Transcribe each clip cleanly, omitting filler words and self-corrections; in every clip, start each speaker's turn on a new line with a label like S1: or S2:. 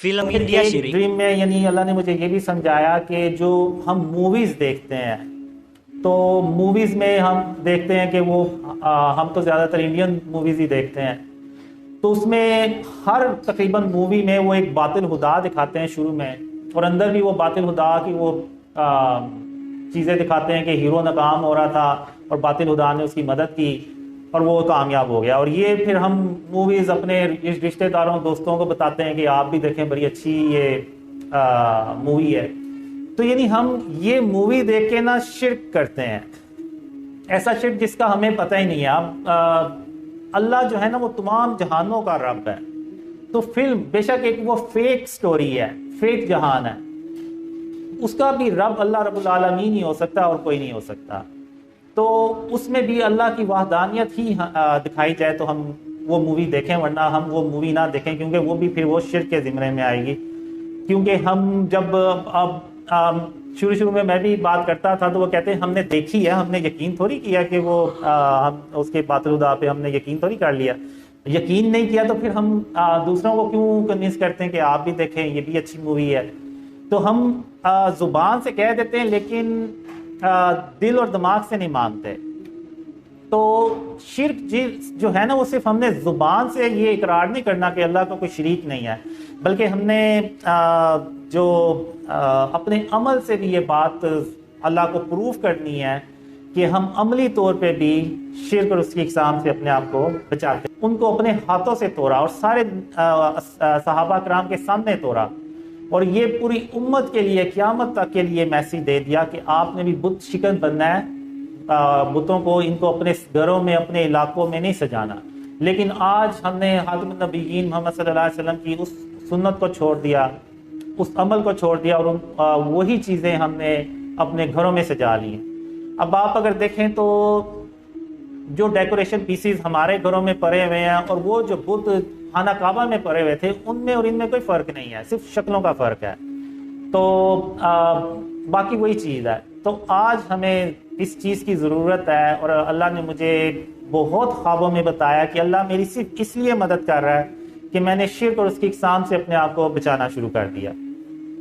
S1: Film India
S2: ایک
S1: شریف
S2: dream میں یعنی اللہ نے مجھے یہ بھی سمجھایا کہ جو ہم موویز دیکھتے ہیں تو موویز میں ہم دیکھتے ہیں کہ وہ ہم تو زیادہ تر انڈین موویز ہی دیکھتے ہیں، تو اس میں ہر تقریباً مووی میں وہ ایک باطل خدا دکھاتے ہیں شروع میں، اور اندر بھی وہ باطل خدا کی وہ چیزیں دکھاتے ہیں کہ ہیرو ناکام ہو رہا تھا اور باطل خدا نے اس کی مدد کی اور وہ کامیاب ہو گیا، اور یہ پھر ہم موویز اپنے رشتہ داروں دوستوں کو بتاتے ہیں کہ آپ بھی دیکھیں بڑی اچھی یہ مووی ہے۔ تو یعنی ہم یہ مووی دیکھ کے نا شرک کرتے ہیں، ایسا شرک جس کا ہمیں پتہ ہی نہیں ہے۔ اب اللہ جو ہے نا وہ تمام جہانوں کا رب ہے، تو فلم بے شک ایک وہ فیک سٹوری ہے، فیک جہان ہے، اس کا بھی رب اللہ رب العالمین ہی ہو سکتا ہے اور کوئی نہیں ہو سکتا، تو اس میں بھی اللہ کی وحدانیت ہی دکھائی جائے تو ہم وہ مووی دیکھیں، ورنہ ہم وہ مووی نہ دیکھیں، کیونکہ وہ بھی پھر وہ شرک کے زمرے میں آئے گی۔ کیونکہ ہم جب اب شروع میں بھی بات کرتا تھا تو وہ کہتے ہیں ہم نے دیکھی ہے، ہم نے یقین تھوڑی کیا کہ وہ ہم اس کے باطل خدا پہ ہم نے یقین تھوڑی کر لیا، یقین نہیں کیا تو پھر ہم دوسروں کو کیوں کنوینس کرتے ہیں کہ آپ بھی دیکھیں یہ بھی اچھی مووی ہے۔ تو ہم زبان سے کہہ دیتے ہیں لیکن دل اور دماغ سے نہیں مانتے۔ تو شرک جو ہے نا وہ صرف ہم نے زبان سے یہ اقرار نہیں کرنا کہ اللہ کا کوئی شریک نہیں ہے، بلکہ ہم نے جو اپنے عمل سے بھی یہ بات اللہ کو پروف کرنی ہے کہ ہم عملی طور پہ بھی شرک اور اس کی اقسام سے اپنے آپ کو بچاتے ہیں۔ ان کو اپنے ہاتھوں سے توڑا اور سارے صحابہ کرام کے سامنے توڑا، اور یہ پوری امت کے لیے قیامت تک کے لیے میسیج دے دیا کہ آپ نے بھی بت شکن بننا ہے، بتوں کو ان کو اپنے گھروں میں اپنے علاقوں میں نہیں سجانا۔ لیکن آج ہم نے خاتم النبیین محمد صلی اللہ علیہ وسلم کی اس سنت کو چھوڑ دیا، اس عمل کو چھوڑ دیا، اور وہی چیزیں ہم نے اپنے گھروں میں سجا لی ہیں۔ اب آپ اگر دیکھیں تو جو ڈیکوریشن پیسز ہمارے گھروں میں پڑے ہوئے ہیں اور وہ جو بت خانہ کعبہ میں پڑے ہوئے تھے ان میں اور ان میں کوئی فرق نہیں ہے، صرف شکلوں کا فرق ہے، تو باقی وہی چیز ہے۔ تو آج ہمیں اس چیز کی ضرورت ہے، اور اللہ نے مجھے بہت خوابوں میں بتایا کہ اللہ میری صرف اس لیے مدد کر رہا ہے کہ میں نے شرک اور اس کی اقسام سے اپنے آپ کو بچانا شروع کر دیا۔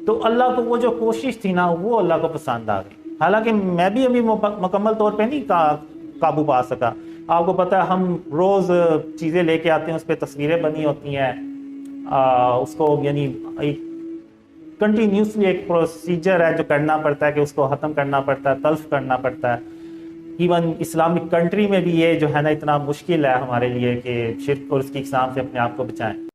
S2: تو اللہ کو وہ جو کوشش تھی نا وہ اللہ کو پسند آ گئی، حالانکہ میں بھی ابھی مکمل طور پہ نہیں قابو پا سکا۔ آپ کو پتہ ہے ہم روز چیزیں لے کے آتے ہیں، اس پہ تصویریں بنی ہوتی ہیں، اس کو یعنی ایک کنٹینیوسلی ایک پروسیجر ہے جو کرنا پڑتا ہے کہ اس کو ختم کرنا پڑتا ہے، تلف کرنا پڑتا ہے۔ ایون اسلامک کنٹری میں بھی یہ جو ہے نا اتنا مشکل ہے ہمارے لیے کہ شرک اور اس کی اقسام سے اپنے آپ کو بچائیں۔